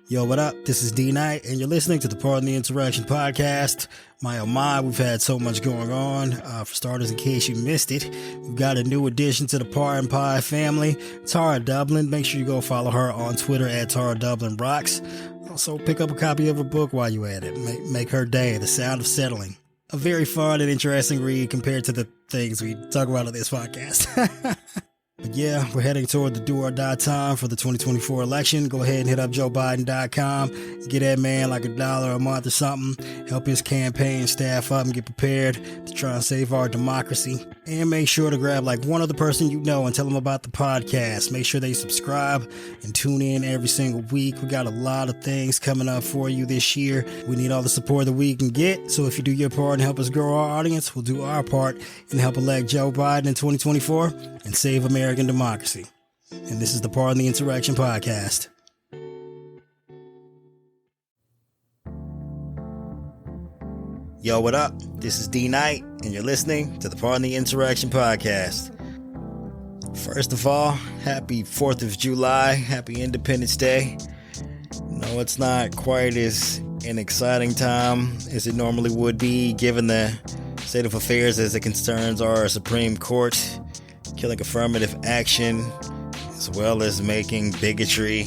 Yo, what up? This is D Knight, and you're listening to the Pardon the Interaction podcast. My oh my, we've had so much going on. For starters, in case you missed it, we've got a new addition to the Pardon Pie family, Tara Dublin. Make sure you go follow her on Twitter at Tara Dublin Rocks. Also, pick up a copy of her book while you're at it. Make her day, The Sound of Settling. A very fun and interesting read compared to the things we talk about on this podcast. But yeah, we're heading toward the do or die time for the 2024 election. Go ahead and hit up JoeBiden.com. Get that man like $1 a month or something. Help his campaign staff up and get prepared to try and save our democracy. And make sure to grab like one other person you know and tell them about the podcast. Make sure they subscribe and tune in every single week. We got a lot of things coming up for you this year. We need all the support that we can get. So if you do your part and help us grow our audience, we'll do our part and help elect Joe Biden in 2024 and save American democracy. And this is the Pardon the Interaction podcast. Yo, what up? This is D Knight, and you're listening to the Pardon the Interaction podcast. First of all, happy 4th of July, happy Independence Day. No, it's not quite as an exciting time as it normally would be, given the state of affairs as it concerns our Supreme Court killing affirmative action, as well as making bigotry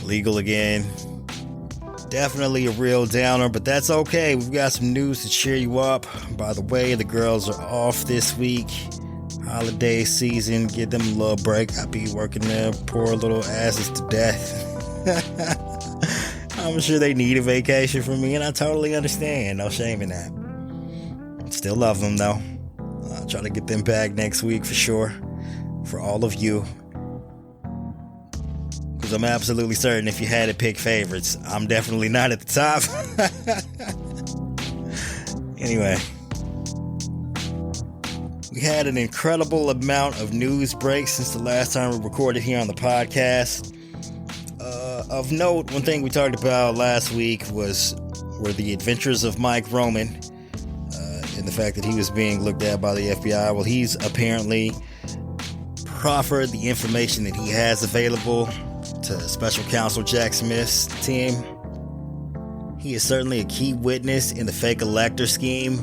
legal again. Definitely a real downer, but that's okay. We've got some news to cheer you up. By the way, the girls are off this week. Holiday season, give them a little break. I be working their poor little asses to death. I'm sure they need a vacation from me, and I totally understand. No shame in that. Still love them, though. I'll try to get them back next week for sure. For all of you. Because I'm absolutely certain if you had to pick favorites, I'm definitely not at the top. Anyway. We had an incredible amount of news breaks since the last time we recorded here on the podcast. Of note, one thing we talked about last week were the adventures of Mike Roman, and the fact that he was being looked at by the FBI. Well, he's apparently proffered the information that he has available to special counsel Jack Smith's team. He is certainly a key witness in the fake elector scheme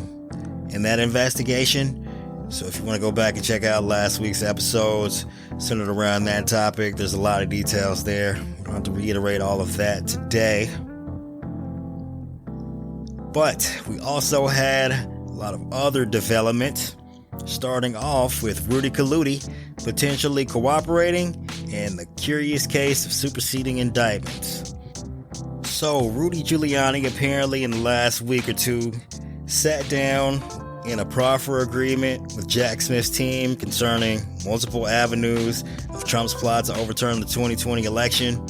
in that investigation. So if you want to go back and check out last week's episodes centered around that topic, there's a lot of details there. We don't have to reiterate all of that today. But we also had a lot of other development, starting off with Rudy Giuliani potentially cooperating in the curious case of superseding indictments. So Rudy Giuliani apparently in the last week or two sat down in a proffer agreement with Jack Smith's team concerning multiple avenues of Trump's plot to overturn the 2020 election.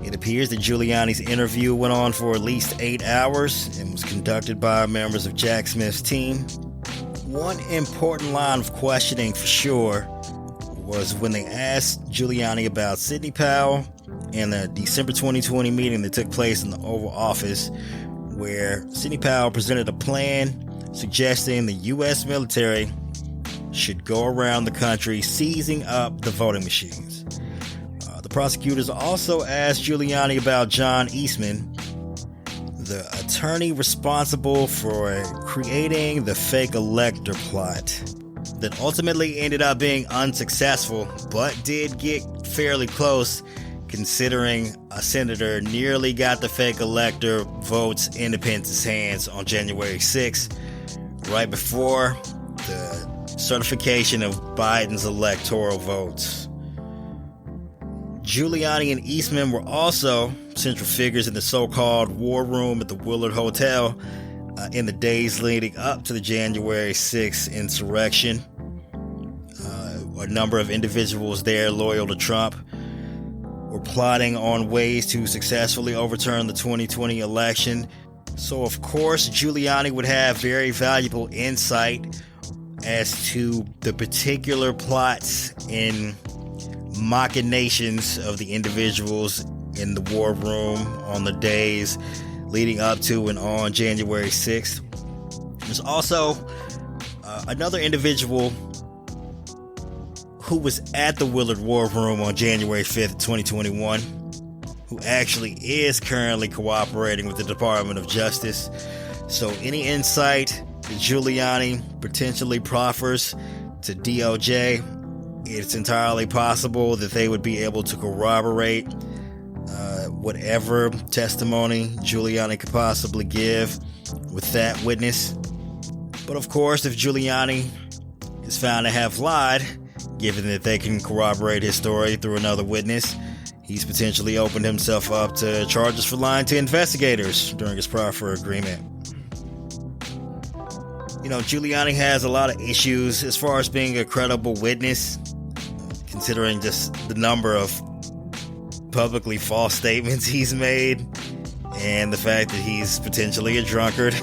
It appears that Giuliani's interview went on for at least 8 hours and was conducted by members of Jack Smith's team. One important line of questioning for sure was when they asked Giuliani about Sidney Powell and the December 2020 meeting that took place in the Oval Office, where Sidney Powell presented a plan suggesting the U.S. military should go around the country seizing up the voting machines. The prosecutors also asked Giuliani about John Eastman, the attorney responsible for creating the fake elector plot that ultimately ended up being unsuccessful, but did get fairly close considering a senator nearly got the fake elector votes into Pence's hands on January 6th, right before the certification of Biden's electoral votes. Giuliani and Eastman were also central figures in the so-called war room at the Willard Hotel in the days leading up to the January 6th insurrection. A number of individuals there loyal to Trump were plotting on ways to successfully overturn the 2020 election. So, of course, Giuliani would have very valuable insight as to the particular plots and machinations of the individuals in the war room on the days leading up to and on January 6th. There's also another individual who was at the Willard War Room on January 5th, 2021. who actually is currently cooperating with the Department of Justice. So any insight that Giuliani potentially proffers to DOJ, it's entirely possible that they would be able to corroborate whatever testimony Giuliani could possibly give with that witness. But of course, if Giuliani is found to have lied, given that they can corroborate his story through another witness, he's potentially opened himself up to charges for lying to investigators during his proffer agreement. You know, Giuliani has a lot of issues as far as being a credible witness, considering just the number of publicly false statements he's made and the fact that he's potentially a drunkard.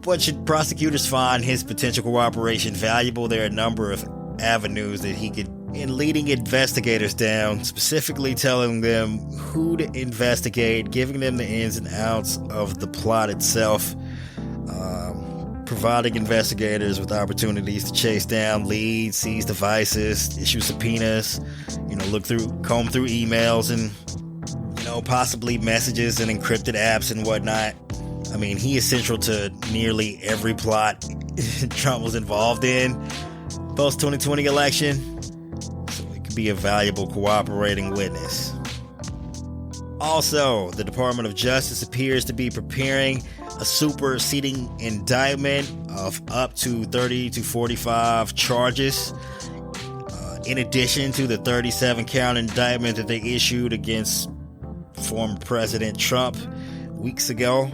But should prosecutors find his potential cooperation valuable, there are a number of avenues that he could, in leading investigators down, specifically telling them who to investigate, giving them the ins and outs of the plot itself, providing investigators with opportunities to chase down leads, seize devices, issue subpoenas, comb through emails and, possibly messages and encrypted apps and whatnot. I mean, he is central to nearly every plot Trump was involved in post-2020 election, so he could be a valuable cooperating witness. Also, the Department of Justice appears to be preparing a superseding indictment of up to 30 to 45 charges, in addition to the 37-count indictment that they issued against former President Trump weeks ago.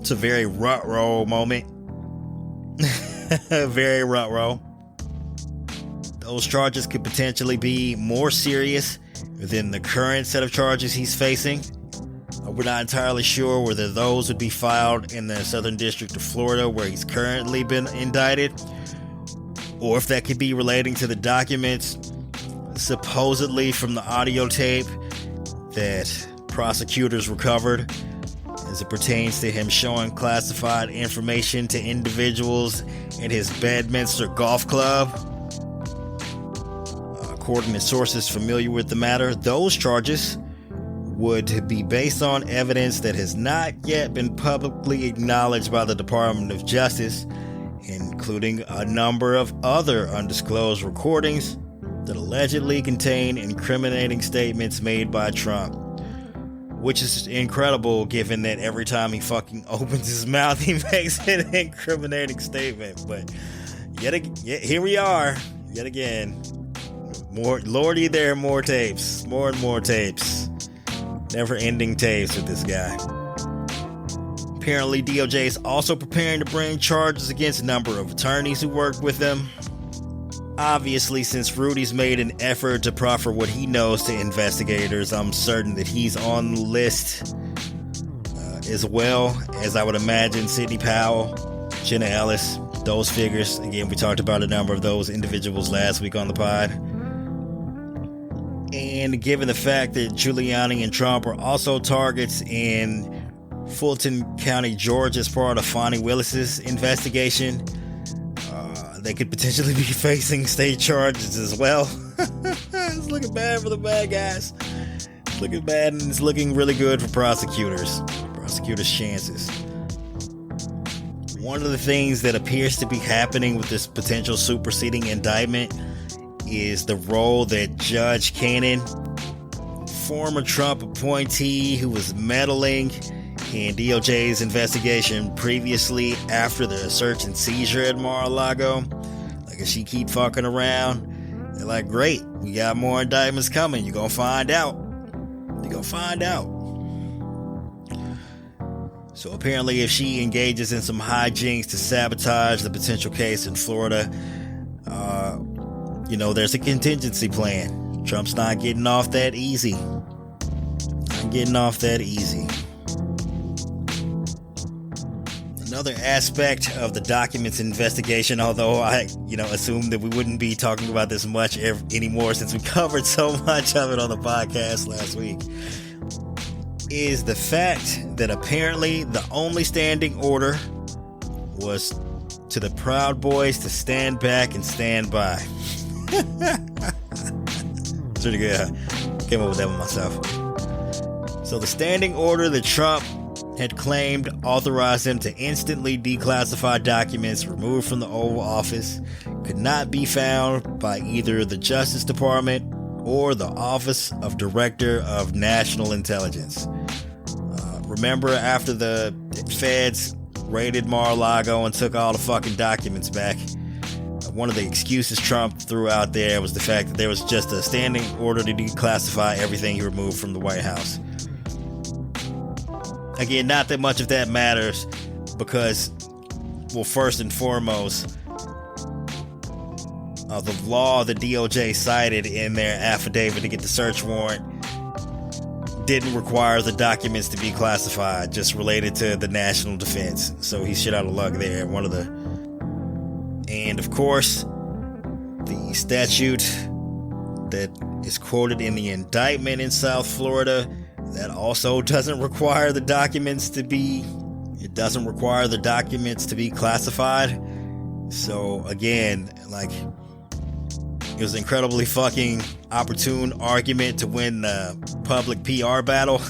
It's a very rut-roll moment. Very rut-roll. Those charges could potentially be more serious than the current set of charges he's facing. We're not entirely sure whether those would be filed in the Southern District of Florida, where he's currently been indicted, or if that could be relating to the documents supposedly from the audio tape that prosecutors recovered as it pertains to him showing classified information to individuals at his Bedminster Golf Club. According to sources familiar with the matter, those charges would be based on evidence that has not yet been publicly acknowledged by the Department of Justice, including a number of other undisclosed recordings that allegedly contain incriminating statements made by Trump. Which is incredible, given that every time he fucking opens his mouth, he makes an incriminating statement. But here we are, yet again. More, lordy, there are more tapes. More and more tapes. Never-ending tapes with this guy. Apparently, DOJ is also preparing to bring charges against a number of attorneys who worked with them. Obviously, since Rudy's made an effort to proffer what he knows to investigators, I'm certain that he's on the list, as well as I would imagine Sidney Powell, Jenna Ellis, those figures. Again, we talked about a number of those individuals last week on the pod. And given the fact that Giuliani and Trump are also targets in Fulton County, Georgia, as part of Fonnie Willis's investigation, they could potentially be facing state charges as well. It's looking bad for the bad guys. It's looking bad, and it's looking really good for prosecutors. Prosecutors' chances. One of the things that appears to be happening with this potential superseding indictment is the role that Judge Cannon, former Trump appointee who was meddling in DOJ's investigation previously after the search and seizure at Mar-a-Lago. Like, if she keep fucking around, they're like, great, we got more indictments coming. You're gonna find out. You're gonna find out. So apparently, if she engages in some hijinks to sabotage the potential case in Florida, there's a contingency plan. Trump's not getting off that easy. Not getting off that easy. Another aspect of the documents investigation, although I, assumed that we wouldn't be talking about this much anymore since we covered so much of it on the podcast last week, is the fact that apparently the only standing order was to the Proud Boys to stand back and stand by. pretty good. Came up with that one myself. So the standing order that Trump had claimed authorized him to instantly declassify documents removed from the Oval Office could not be found by either the Justice Department or the Office of Director of National Intelligence. Remember after the feds raided Mar-a-Lago and took all the fucking documents back, one of the excuses Trump threw out there was the fact that there was just a standing order to declassify everything he removed from the White House. Again, not that much of that matters because, well, first and foremost, the law the DOJ cited in their affidavit to get the search warrant didn't require the documents to be classified, just related to the national defense. So he's shit out of luck there. And of course, the statute that is quoted in the indictment in South Florida, that also doesn't require the documents to be classified. So again, like, it was an incredibly fucking opportune argument to win the public PR battle.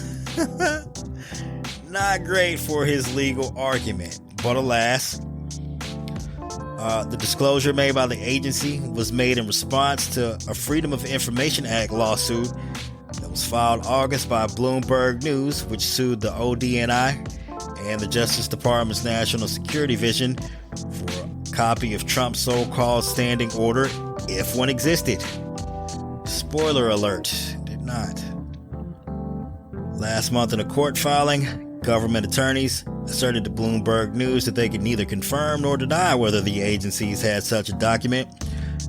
Not great for his legal argument, but alas, the disclosure made by the agency was made in response to a Freedom of Information Act lawsuit that was filed August by Bloomberg News, which sued the ODNI and the Justice Department's National Security Division for a copy of Trump's so-called standing order, if one existed. Spoiler alert, did not. Last month in a court filing, government attorneys asserted to Bloomberg News that they could neither confirm nor deny whether the agencies had such a document,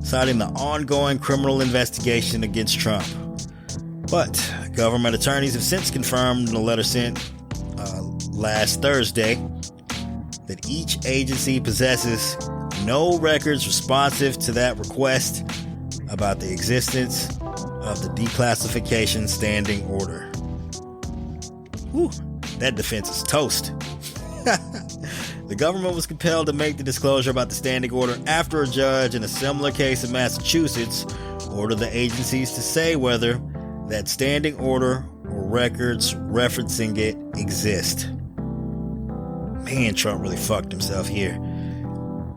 citing the ongoing criminal investigation against Trump. But government attorneys have since confirmed in a letter sent last Thursday that each agency possesses no records responsive to that request about the existence of the declassification standing order. Whew, that defense is toast. The government was compelled to make the disclosure about the standing order after a judge in a similar case in Massachusetts ordered the agencies to say whether that standing order or records referencing it exist. Man, Trump really fucked himself here.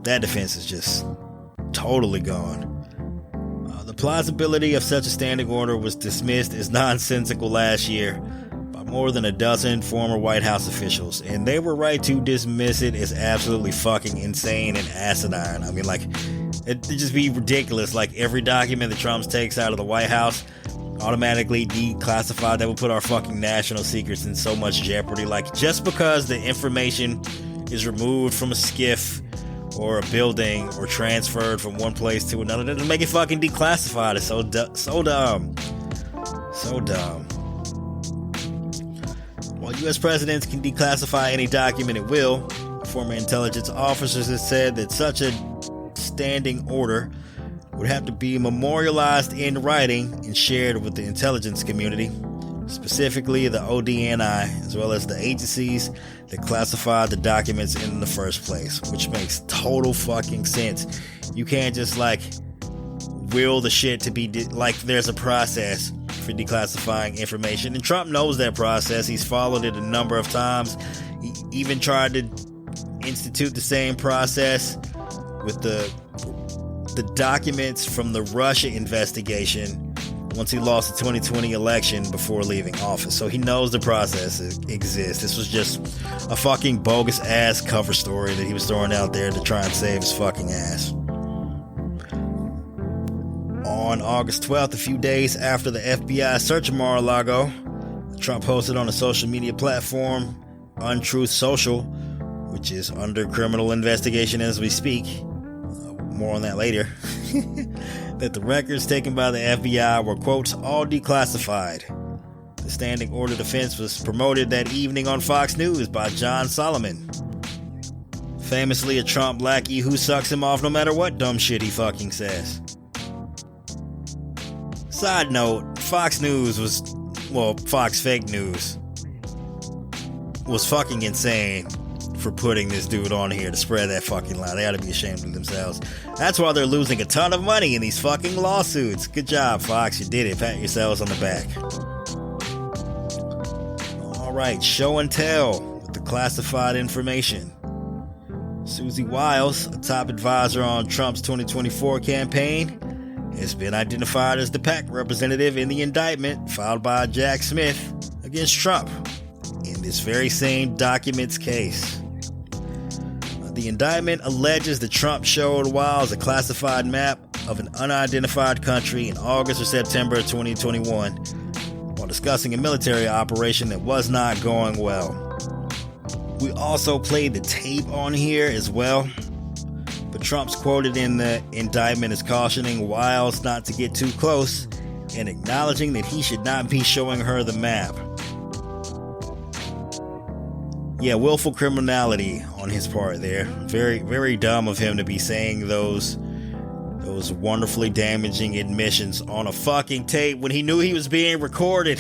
That defense is just totally gone. The plausibility of such a standing order was dismissed as nonsensical last year by more than a dozen former White House officials, and they were right to dismiss it as absolutely fucking insane and asinine. I mean, like, it'd just be ridiculous. Like, every document that Trump takes out of the White House automatically declassified. That would put our fucking national secrets in so much jeopardy. Like, just because the information is removed from a SCIF or a building or transferred from one place to another doesn't make it fucking declassified. It's so dumb. So dumb. While U.S. presidents can declassify any document at will, former intelligence officers have said that such a standing order would have to be memorialized in writing and shared with the intelligence community, specifically the ODNI, as well as the agencies that classified the documents in the first place, which makes total fucking sense. You can't just, like, will the shit to be, like, there's a process for declassifying information, and Trump knows that process. He's followed it a number of times. He even tried to institute the same process with the documents from the Russia investigation once he lost the 2020 election before leaving office. So he knows the process exists. This was just a fucking bogus ass cover story that he was throwing out there to try and save his fucking ass. On August 12th, a few days after the FBI search of Mar-a-Lago, Trump posted on a social media platform, Untruth Social, which is under criminal investigation as we speak, more on that later, that the records taken by the FBI were, quote, all declassified. The standing order defense was promoted that evening on Fox News by John Solomon, famously a Trump lackey who sucks him off no matter what dumb shit he fucking says. Side note, Fox News Fox Fake News was fucking insane for putting this dude on here to spread that fucking lie. They ought to be ashamed of themselves. That's why they're losing a ton of money in these fucking lawsuits. Good job, Fox. You did it. Pat yourselves on the back. All right, show and tell with the classified information. Susie Wiles, a top advisor on Trump's 2024 campaign, has been identified as the PAC representative in the indictment filed by Jack Smith against Trump in this very same documents case. The indictment alleges that Trump showed Wiles a classified map of an unidentified country in August or September 2021 while discussing a military operation that was not going well. We also played the tape on here as well, but Trump's quoted in the indictment as cautioning Wiles not to get too close and acknowledging that he should not be showing her the map. Yeah, willful criminality on his part there. Very, very dumb of him to be saying those wonderfully damaging admissions on a fucking tape when he knew he was being recorded.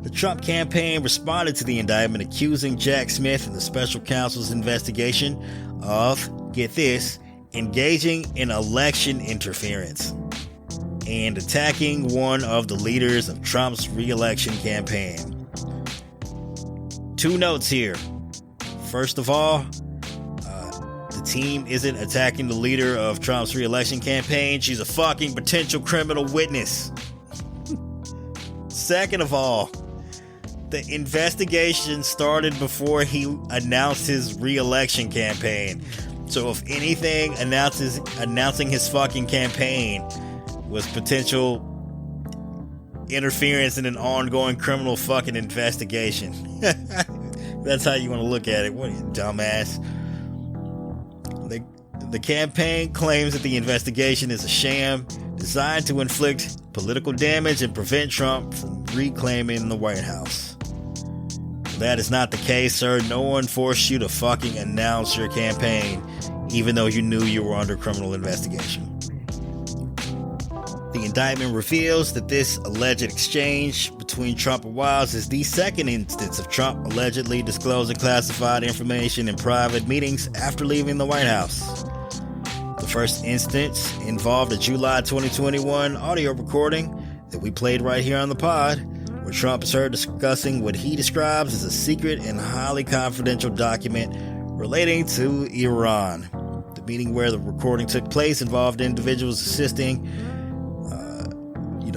The Trump campaign responded to the indictment accusing Jack Smith and the special counsel's investigation of, get this, engaging in election interference and attacking one of the leaders of Trump's re-election campaign. Two notes here. First of all, the team isn't attacking the leader of Trump's re-election campaign. She's a fucking potential criminal witness. Second of all, the investigation started before he announced his re-election campaign. So if anything, announcing his fucking campaign was potential interference in an ongoing criminal fucking investigation. That's how you want to look at it. What, you dumbass? The campaign claims that the investigation is a sham designed to inflict political damage and prevent Trump from reclaiming the White House. That is not the case, sir. No one forced you to fucking announce your campaign, even though you knew you were under criminal investigation. The indictment reveals that this alleged exchange between Trump and Wiles is the second instance of Trump allegedly disclosing classified information in private meetings after leaving the White House. The first instance involved a July 2021 audio recording that we played right here on the pod, where Trump is heard discussing what he describes as a secret and highly confidential document relating to Iran. The meeting where the recording took place involved individuals assisting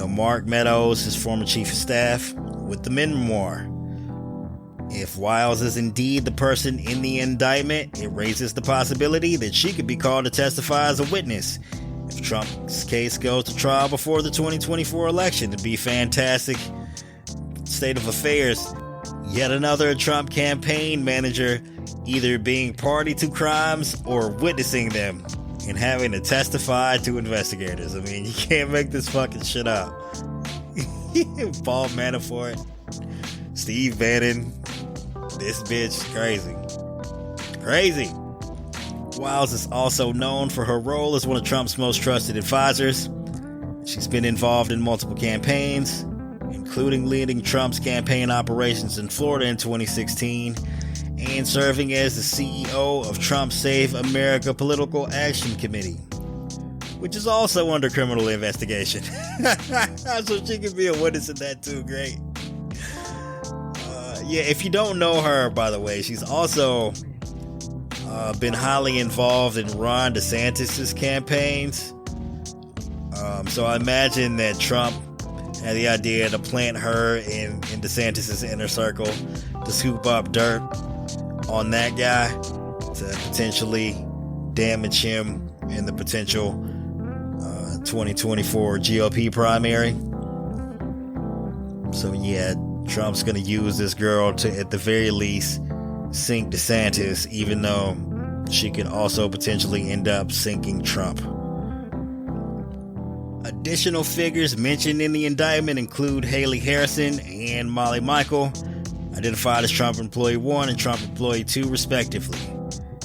Mark Meadows, his former chief of staff, with the memoir. If Wiles is indeed the person in the indictment, it raises the possibility that she could be called to testify as a witness if Trump's case goes to trial before the 2024 election. It'd be fantastic state of affairs. Yet another Trump campaign manager either being party to crimes or witnessing them and having to testify to investigators. I mean, you can't make this fucking shit up. Paul Manafort, Steve Bannon, this bitch, crazy. Wiles is also known for her role as one of Trump's most trusted advisors. She's been involved in multiple campaigns, including leading Trump's campaign operations in Florida in 2016 and serving as the CEO of Trump's Save America Political Action Committee, which is also under criminal investigation. So she can be a witness in that too. Great. If you don't know her, by the way, she's also been highly involved in Ron DeSantis' campaigns. So I imagine that Trump had the idea to plant her in DeSantis' inner circle to scoop up dirt on that guy to potentially damage him in the potential 2024 GOP primary. So yeah, Trump's going to use this girl to, at the very least, sink DeSantis, even though she could also potentially end up sinking Trump. Additional figures mentioned in the indictment include Haley Harrison and Molly Michael, identified as Trump Employee 1 and Trump Employee 2 respectively.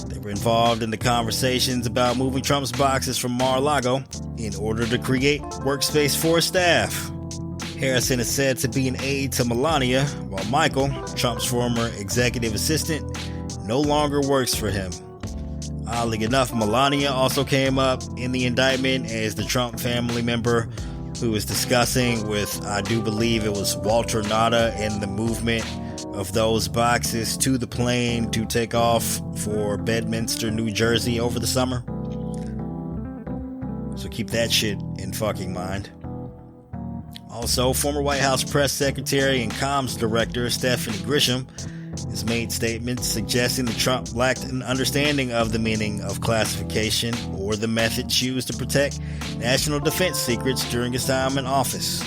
They were involved in the conversations about moving Trump's boxes from Mar-a-Lago in order to create workspace for his staff. Harrison is said to be an aide to Melania, while Michael, Trump's former executive assistant, no longer works for him. Oddly enough, Melania also came up in the indictment as the Trump family member who was discussing with, I do believe it was Walter Nada, and the movement of those boxes to the plane to take off for Bedminster, New Jersey over the summer. So keep that shit in fucking mind. Also, former White House press secretary and comms director Stephanie Grisham has made statements suggesting that Trump lacked an understanding of the meaning of classification or the methods used to protect national defense secrets during his time in office.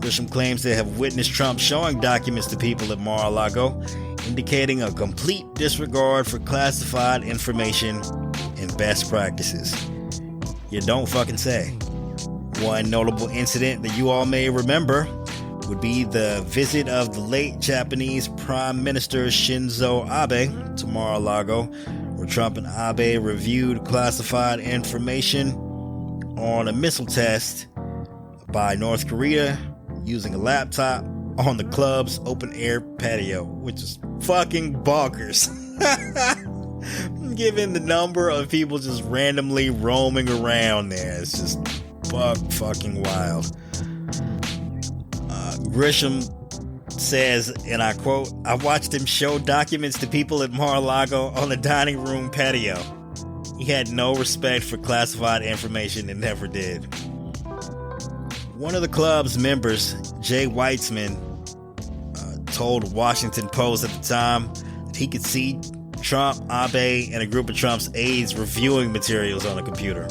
Grisham claims to have witnessed Trump showing documents to people at Mar-a-Lago, indicating a complete disregard for classified information and best practices. You don't fucking say. One notable incident that you all may remember would be the visit of the late Japanese Prime Minister Shinzo Abe to Mar-a-Lago, where Trump and Abe reviewed classified information on a missile test by North Korea using a laptop on the club's open-air patio, which is fucking bonkers. Given the number of people just randomly roaming around there, it's just fucking wild. Grisham says, and I quote, "I watched him show documents to people at Mar-a-Lago on the dining room patio. He had no respect for classified information and never did." One of the club's members, Jay Weitzman, told Washington Post at the time that he could see Trump, Abe, and a group of Trump's aides reviewing materials on a computer.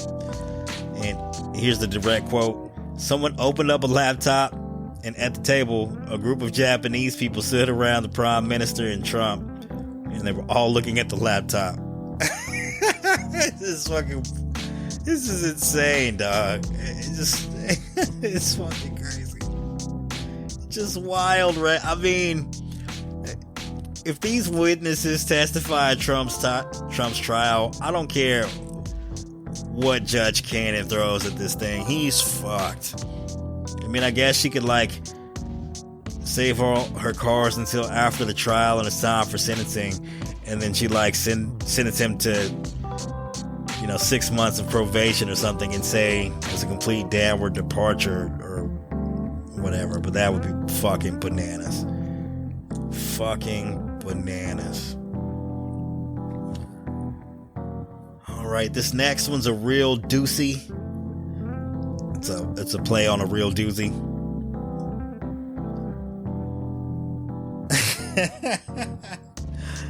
And here's the direct quote: "Someone opened up a laptop, and at the table, a group of Japanese people stood around the Prime Minister and Trump, and they were all looking at the laptop." This is insane, dog. It's fucking crazy. Just wild, right? I mean, if these witnesses testify at Trump's trial, I don't care what Judge Cannon throws at this thing. He's fucked. I mean, I guess she could, like, save all her cards until after the trial and it's time for sentencing, and then she, like, sentence him to, 6 months of probation or something, and say it's a complete downward departure or whatever. But that would be fucking bananas. Fucking bananas. Alright, this next one's a real doozy. It's a play on a real doozy.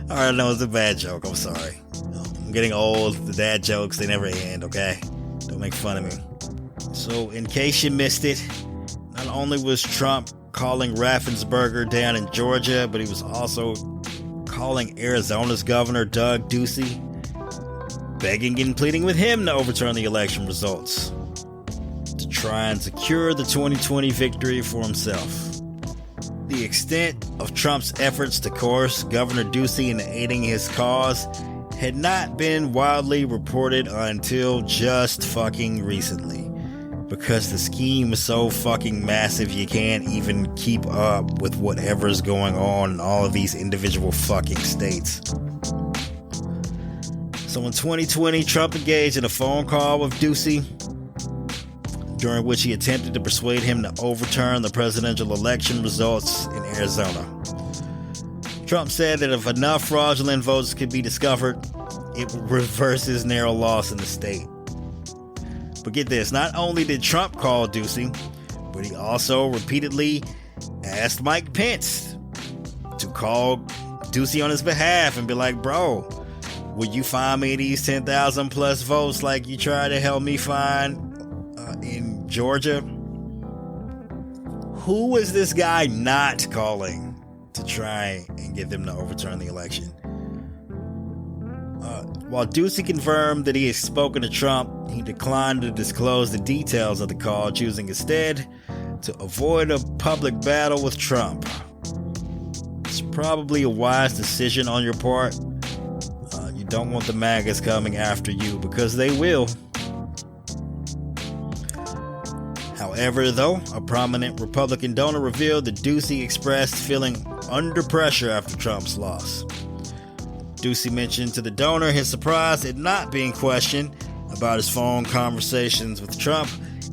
Alright, no, it's a bad joke. I'm sorry. I'm getting old. The dad jokes, they never end, okay? Don't make fun of me. So, in case you missed it, not only was Trump calling Raffensperger down in Georgia, but he was also calling Arizona's governor, Doug Ducey, begging and pleading with him to overturn the election results to try and secure the 2020 victory for himself. The extent of Trump's efforts to coerce Governor Ducey into aiding his cause had not been widely reported until just fucking recently, because the scheme is so fucking massive you can't even keep up with whatever's going on in all of these individual fucking states. So in 2020, Trump engaged in a phone call with Ducey, during which he attempted to persuade him to overturn the presidential election results in Arizona. Trump said that if enough fraudulent votes could be discovered, it would reverse his narrow loss in the state. But get this, not only did Trump call Ducey, but he also repeatedly asked Mike Pence to call Ducey on his behalf and be like, "Bro, will you find me these 10,000 plus votes like you tried to help me find in Georgia?" Who was this guy not calling to try and get them to overturn the election? While Ducey confirmed that he had spoken to Trump, he declined to disclose the details of the call, choosing instead to avoid a public battle with Trump. It's probably a wise decision on your part. You don't want the MAGAs coming after you, because they will. However, though, a prominent Republican donor revealed that Ducey expressed feeling under pressure after Trump's loss. Ducey mentioned to the donor his surprise at not being questioned about his phone conversations with Trump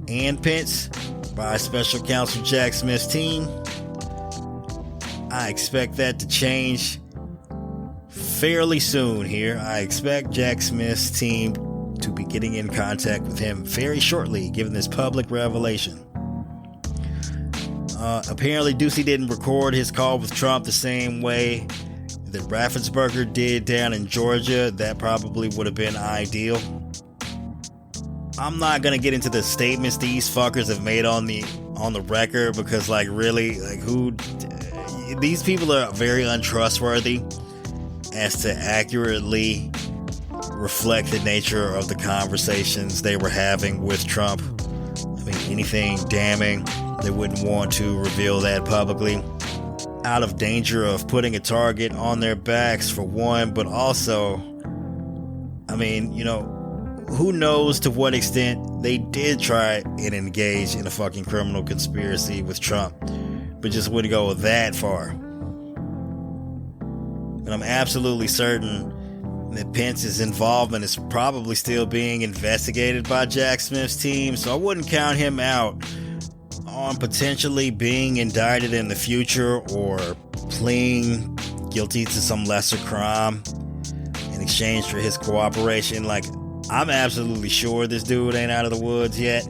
and Pence by special counsel Jack Smith's team. I expect that to change fairly soon here. I expect Jack Smith's team to be getting in contact with him very shortly, given this public revelation. Apparently, Ducey didn't record his call with Trump the same way that Raffensperger did down in Georgia. That probably would have been ideal. I'm not gonna get into the statements these fuckers have made on the record, because these people are very untrustworthy as to accurately reflect the nature of the conversations they were having with Trump. I mean, anything damning, they wouldn't want to reveal that publicly, out of danger of putting a target on their backs, for one, but also, I mean, who knows to what extent they did try and engage in a fucking criminal conspiracy with Trump, but just wouldn't go that far. And I'm absolutely certain that Pence's involvement is probably still being investigated by Jack Smith's team, so I wouldn't count him out on potentially being indicted in the future or pleading guilty to some lesser crime in exchange for his cooperation. I'm absolutely sure this dude ain't out of the woods yet.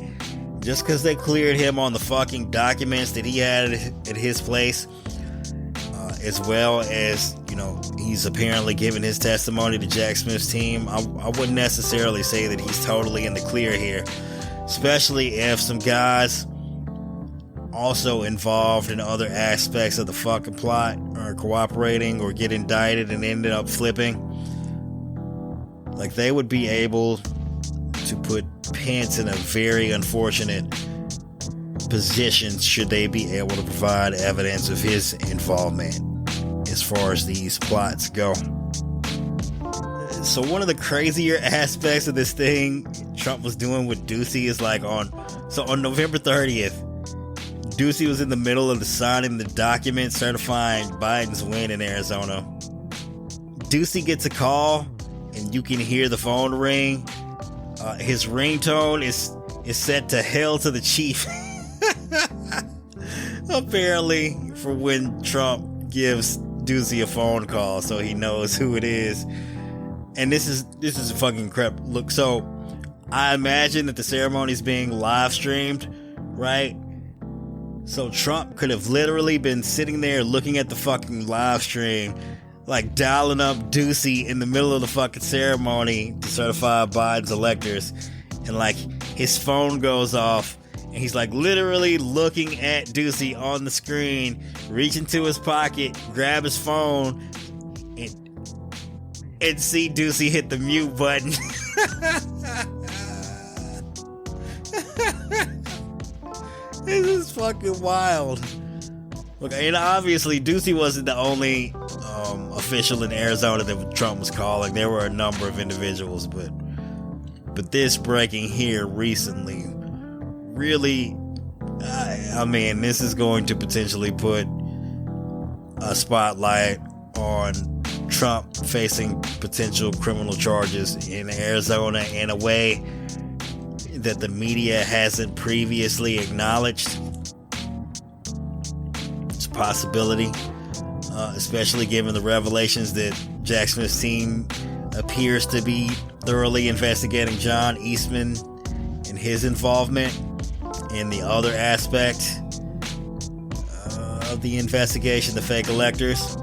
Just because they cleared him on the fucking documents that he had at his place, as well as, he's apparently given his testimony to Jack Smith's team, I wouldn't necessarily say that he's totally in the clear here, especially if some guys also involved in other aspects of the fucking plot are cooperating or get indicted and ended up flipping. They would be able to put Pence in a very unfortunate position should they be able to provide evidence of his involvement as far as these plots go. So one of the crazier aspects of this thing Trump was doing with Ducey is on November 30th, Ducey was in the middle of signing the document certifying Biden's win in Arizona. Ducey gets a call, and you can hear the phone ring. His ringtone is set to "Hail to the Chief." Apparently, for when Trump gives Ducey a phone call, so he knows who it is. And this is fucking crap. Look, so I imagine that the ceremony is being live streamed, right? So Trump could have literally been sitting there looking at the fucking live stream, dialing up Ducey in the middle of the fucking ceremony to certify Biden's electors, and his phone goes off, and he's literally looking at Ducey on the screen, reach into his pocket, grab his phone, and see Ducey hit the mute button. This is fucking wild. Look, and obviously Ducey wasn't the only official in Arizona that Trump was calling. There were a number of individuals, but this breaking here recently really, this is going to potentially put a spotlight on Trump facing potential criminal charges in Arizona in a way that the media hasn't previously acknowledged. It's a possibility, especially given the revelations that Jack Smith's team appears to be thoroughly investigating John Eastman and his involvement in the other aspect of the investigation, the fake electors.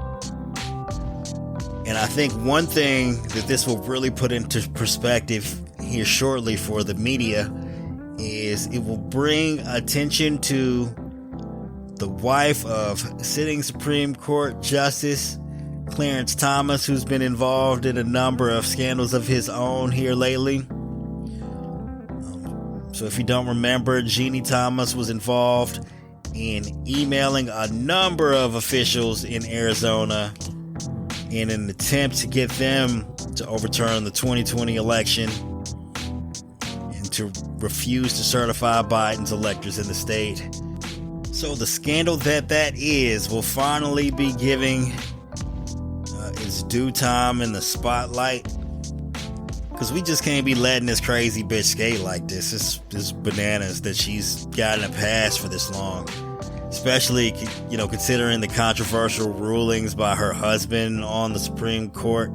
And I think one thing that this will really put into perspective here shortly for the media is it will bring attention to the wife of sitting Supreme Court Justice Clarence Thomas, who's been involved in a number of scandals of his own here lately. So if you don't remember, Jeannie Thomas was involved in emailing a number of officials in Arizona in an attempt to get them to overturn the 2020 election and to refuse to certify Biden's electors in the state. So the scandal that is will finally be giving its due time in the spotlight. Because we just can't be letting this crazy bitch skate like this. It's bananas that she's gotten a pass for this long. Especially, considering the controversial rulings by her husband on the Supreme Court.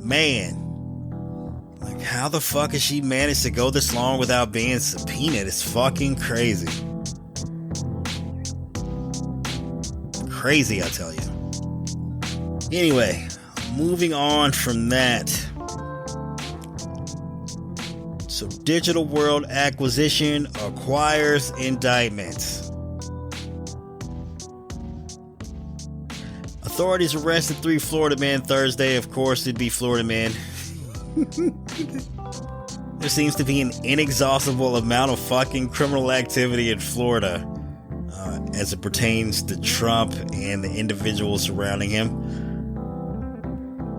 Man, like, how the fuck has she managed to go this long without being subpoenaed? It's fucking crazy. Crazy, I tell you. Anyway, moving on from that. So, Digital World Acquisition acquires indictments. Authorities arrested 3 Florida men Thursday. Of course, it'd be Florida men. There seems to be an inexhaustible amount of fucking criminal activity in Florida as it pertains to Trump and the individuals surrounding him.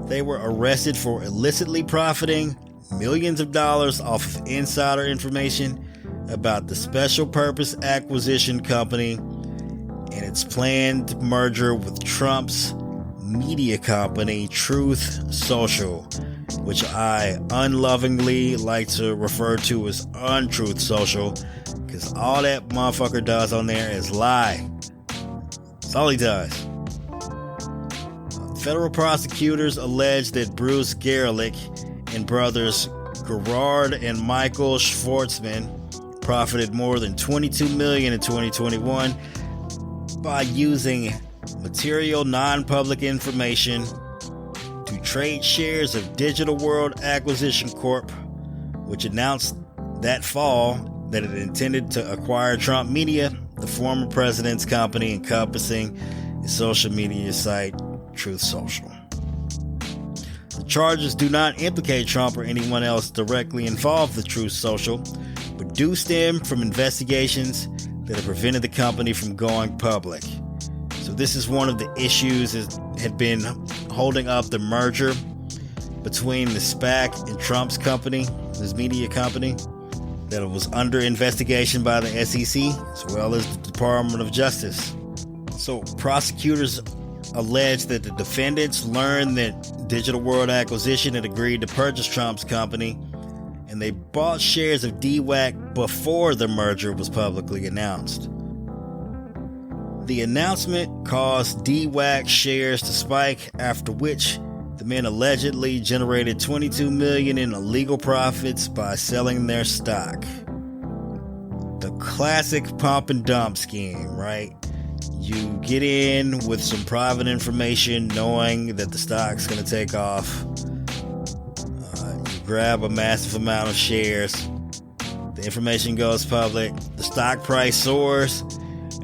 They were arrested for illicitly profiting millions of dollars off of insider information about the Special Purpose Acquisition Company and its planned merger with Trump's media company, Truth Social, which I unlovingly like to refer to as Untruth Social, because all that motherfucker does on there is lie. That's all he does. Federal prosecutors allege that Bruce Gerlich and brothers Gerard and Michael Schwartzman profited more than $22 million in 2021 by using material non-public information to trade shares of Digital World Acquisition Corp., which announced that fall that it intended to acquire Trump Media, the former president's company encompassing his social media site, Truth Social. The charges do not implicate Trump or anyone else directly involved with Truth Social, but do stem from investigations that have prevented the company from going public. So this is one of the issues that had been holding up the merger between the SPAC and Trump's company, his media company, that was under investigation by the SEC as well as the Department of Justice. So prosecutors allege that the defendants learned that Digital World Acquisition had agreed to purchase Trump's company, and they bought shares of DWAC before the merger was publicly announced. The announcement caused DWAC shares to spike, after which the men allegedly generated $22 million in illegal profits by selling their stock. The classic pump and dump scheme, right? You get in with some private information knowing that the stock's going to take off. You grab a massive amount of shares. The information goes public. The stock price soars.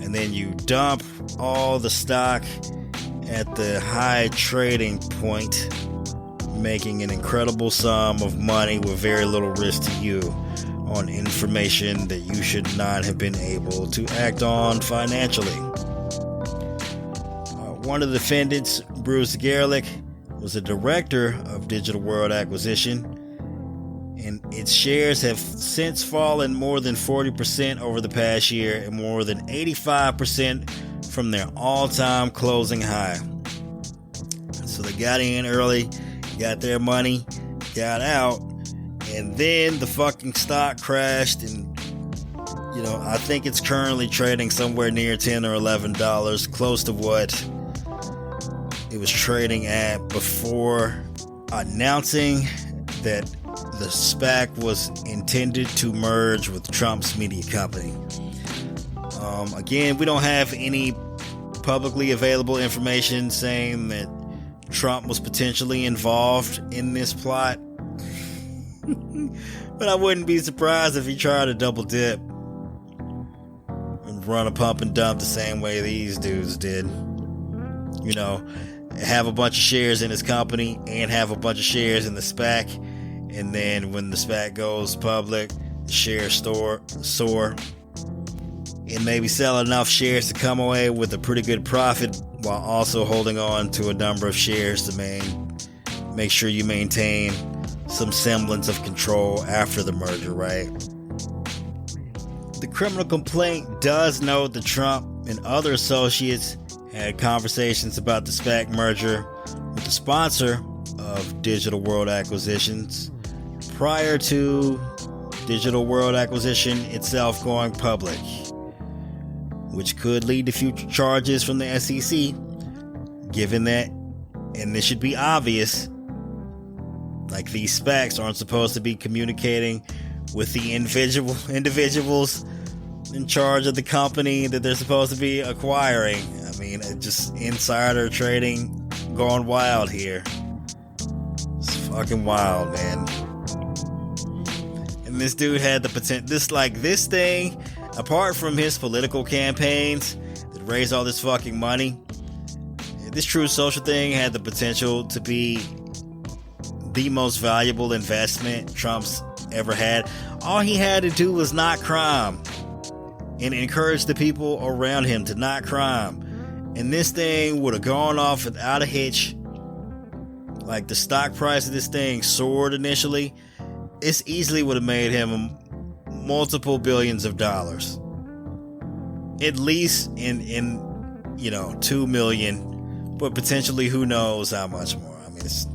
And then you dump all the stock at the high trading point, making an incredible sum of money with very little risk to you on information that you should not have been able to act on financially. One of the defendants, Bruce Gerlich, was a director of Digital World Acquisition, and its shares have since fallen more than 40% over the past year and more than 85% from their all-time closing high. So they got in early, got their money, got out, and then the fucking stock crashed, and I think it's currently trading somewhere near $10 or $11, close to what it was trading at before announcing that the SPAC was intended to merge with Trump's media company. Again, we don't have any publicly available information saying that Trump was potentially involved in this plot. But I wouldn't be surprised if he tried to double dip and run a pump and dump the same way these dudes did. Have a bunch of shares in his company and have a bunch of shares in the SPAC. And then when the SPAC goes public, the shares soar. And maybe sell enough shares to come away with a pretty good profit while also holding on to a number of shares to make sure you maintain some semblance of control after the merger, right? The criminal complaint does note that Trump and other associates had conversations about the SPAC merger with the sponsor of Digital World Acquisitions prior to Digital World Acquisition itself going public, which could lead to future charges from the SEC, given that, and this should be obvious, like these SPACs aren't supposed to be communicating with the individuals in charge of the company that they're supposed to be acquiring. I mean, just insider trading going wild here. It's fucking wild, man. And this dude had the potential, this thing, apart from his political campaigns that raised all this fucking money, this Truth Social thing had the potential to be the most valuable investment Trump's ever had. All he had to do was not crime and encourage the people around him to not crime, and this thing would have gone off without a hitch. Like, the stock price of this thing soared initially. It easily would have made him multiple billions of dollars, at least in 2 million, but potentially who knows how much more. I mean, this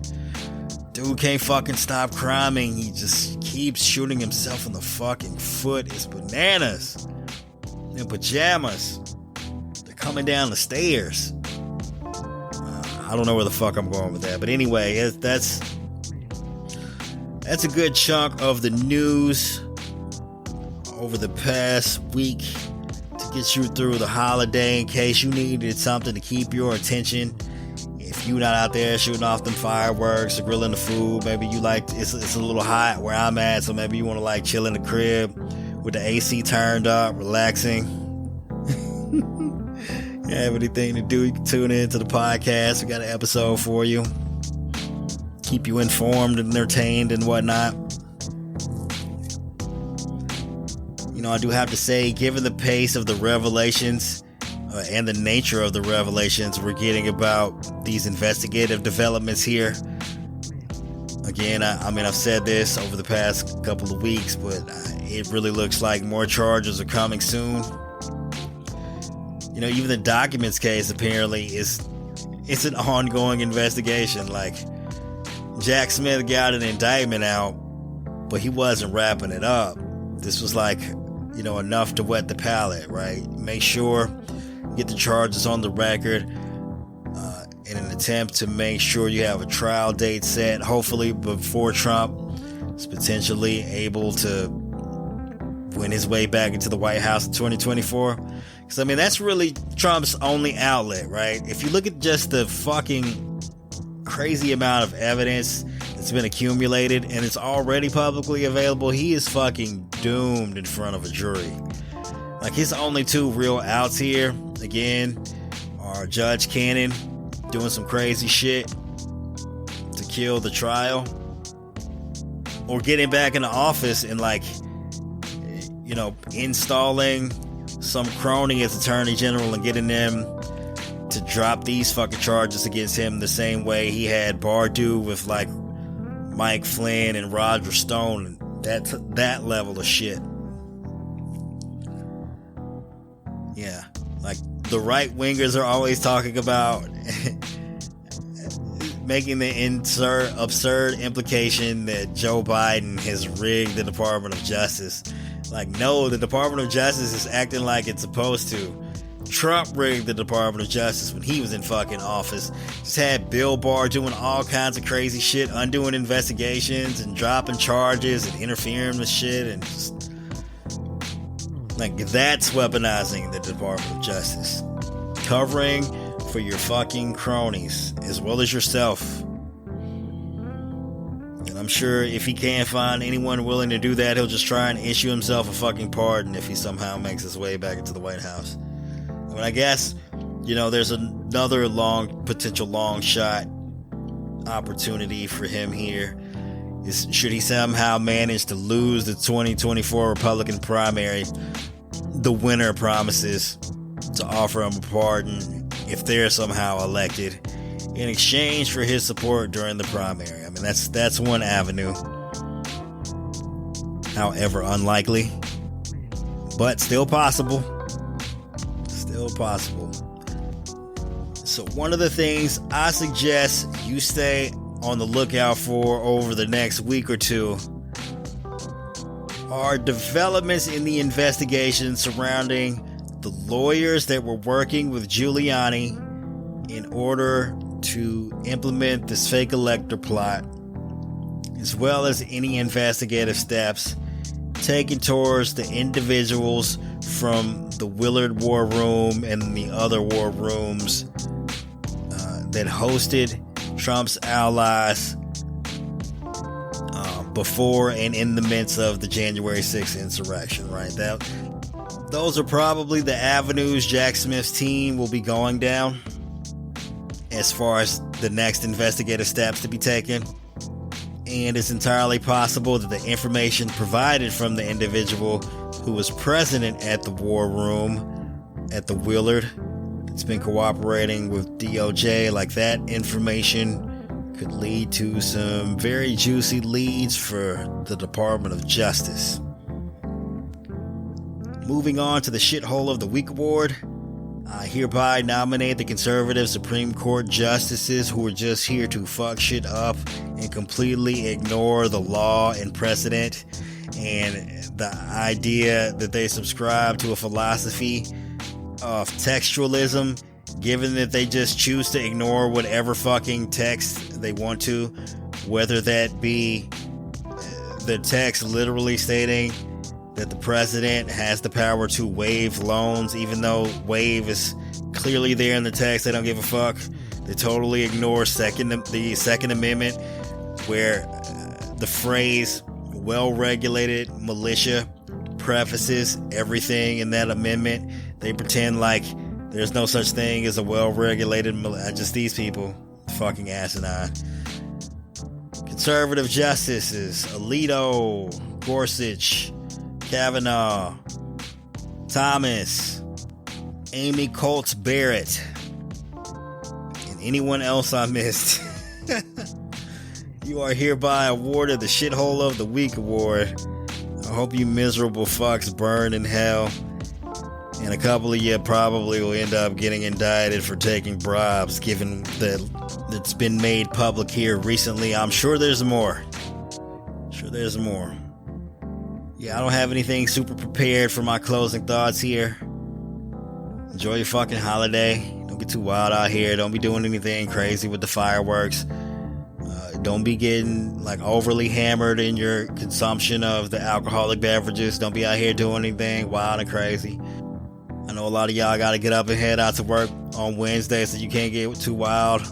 dude can't fucking stop criming. He just keeps shooting himself in the fucking foot. It's bananas. In pajamas, they're coming down the stairs. I don't know where the fuck I'm going with that, but anyway, that's a good chunk of the news over the past week to get you through the holiday, in case you needed something to keep your attention. If you're not out there shooting off them fireworks or grilling the food, maybe you like it's a little hot where I'm at, so maybe you want to like chill in the crib with the AC turned up, relaxing. You have anything to do, you can tune in to the podcast. We got an episode for you. Keep you informed and entertained and whatnot. I do have to say, given the pace of the revelations and the nature of the revelations we're getting about these investigative developments here, again, I've said this over the past couple of weeks, but it really looks like more charges are coming soon. Even the documents case apparently it's an ongoing investigation. Like, Jack Smith got an indictment out, but he wasn't wrapping it up. This was like, enough to wet the palate, right? Make sure you get the charges on the record in an attempt to make sure you have a trial date set, hopefully before Trump is potentially able to win his way back into the White House in 2024. Because, that's really Trump's only outlet, right? If you look at just the fucking crazy amount of evidence that's been accumulated and it's already publicly available, he is fucking doomed in front of a jury. Like, his only two real outs here, again, are Judge Cannon doing some crazy shit to kill the trial, or getting back in the office and installing some crony as Attorney General and getting them to drop these fucking charges against him the same way he had Barr do with Mike Flynn and Roger Stone. That level of shit. Yeah, the right wingers are always talking about making the absurd implication that Joe Biden has rigged the Department of Justice. No, the Department of Justice is acting like it's supposed to. Trump rigged the Department of Justice when he was in fucking office. Just had Bill Barr doing all kinds of crazy shit, undoing investigations and dropping charges and interfering with shit, and just, that's weaponizing the Department of Justice. Covering for your fucking cronies as well as yourself. And I'm sure if he can't find anyone willing to do that, he'll just try and issue himself a fucking pardon if he somehow makes his way back into the White House. I guess, there's another potential long shot opportunity for him here. Should he somehow manage to lose the 2024 Republican primary, the winner promises to offer him a pardon if they're somehow elected, in exchange for his support during the primary. I mean, that's one avenue. However unlikely, but still possible. Still possible. So one of the things I suggest you stay on the lookout for over the next week or two are developments in the investigation surrounding the lawyers that were working with Giuliani in order to implement this fake elector plot, as well as any investigative steps taken towards the individuals from the Willard War Room and the other war rooms that hosted Trump's allies before and in the midst of the January 6th insurrection, right? Those are probably the avenues Jack Smith's team will be going down as far as the next investigative steps to be taken. And it's entirely possible that the information provided from the individual who was present at the war room at the Willard that's been cooperating with DOJ, like that information could lead to some very juicy leads for the Department of Justice. Moving on to the Shithole of the Week award, I hereby nominate the conservative Supreme Court justices who are just here to fuck shit up and completely ignore the law and precedent and the idea that they subscribe to a philosophy of textualism, given that they just choose to ignore whatever fucking text they want to, whether that be the text literally stating that the president has the power to waive loans, even though waive is clearly there in the text. They don't give a fuck. They totally ignore the Second Amendment, where the phrase well-regulated militia prefaces everything in that amendment. They pretend like there's no such thing as a well-regulated militia. Just these people, fucking asinine. Conservative justices: Alito, Gorsuch, Kavanaugh, Thomas, Amy Coates Barrett, and anyone else I missed. You are hereby awarded the Shithole of the Week award. I hope you miserable fucks burn in hell. And a couple of you probably will end up getting indicted for taking bribes, given that it's been made public here recently. I'm sure there's more. Yeah, I don't have anything super prepared for my closing thoughts here. Enjoy your fucking holiday. Don't get too wild out here. Don't be doing anything crazy with the fireworks. Don't be getting like overly hammered in your consumption of the alcoholic beverages. Don't be out here doing anything wild and crazy. I know a lot of y'all got to get up and head out to work on Wednesday, so you can't get too wild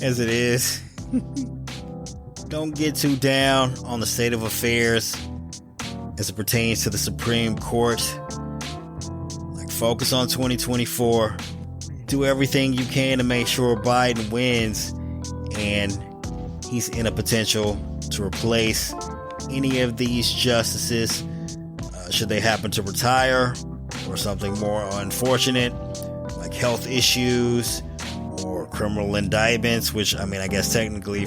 as it is. Don't get too down on the state of affairs as it pertains to the Supreme Court. Like, focus on 2024. Do everything you can to make sure Biden wins and he's in a potential to replace any of these justices should they happen to retire, or something more unfortunate like health issues or criminal indictments, which I mean, I guess technically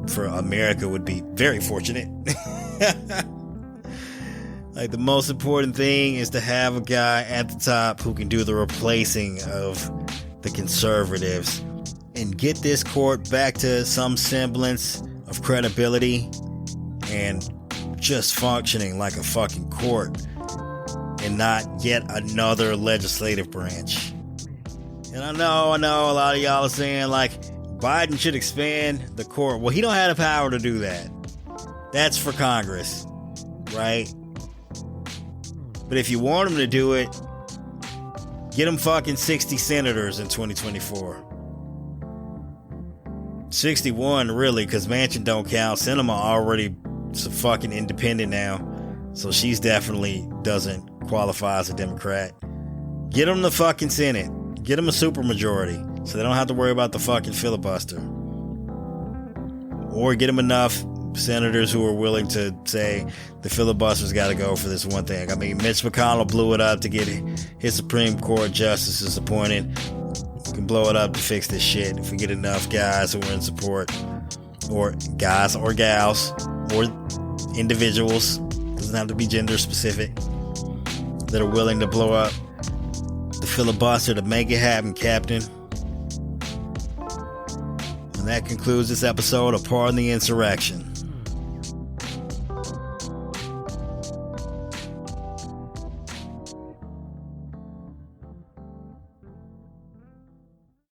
for America would be very fortunate. Like, the most important thing is to have a guy at the top who can do the replacing of the conservatives and get this court back to some semblance of credibility and just functioning like a fucking court and not yet another legislative branch. And I know a lot of y'all are saying like Biden should expand the court. Well, he don't have the power to do that. That's for Congress, right? But if you want him to do it, get him fucking 60 senators in 2024. 61, really, because Manchin don't count. Sinema already fucking independent now, so she's definitely doesn't qualify as a Democrat. Get him the fucking Senate. Get him a supermajority, so they don't have to worry about the fucking filibuster. Or get him enough senators who are willing to say the filibuster's got to go for this one thing. I mean, Mitch McConnell blew it up to get his Supreme Court justices appointed. can blow it up to fix this shit if we get enough guys who are in support, or guys or gals or individuals, doesn't have to be gender specific, that are willing to blow up the filibuster to make it happen, Captain. And that concludes this episode of Pardon the Insurrection.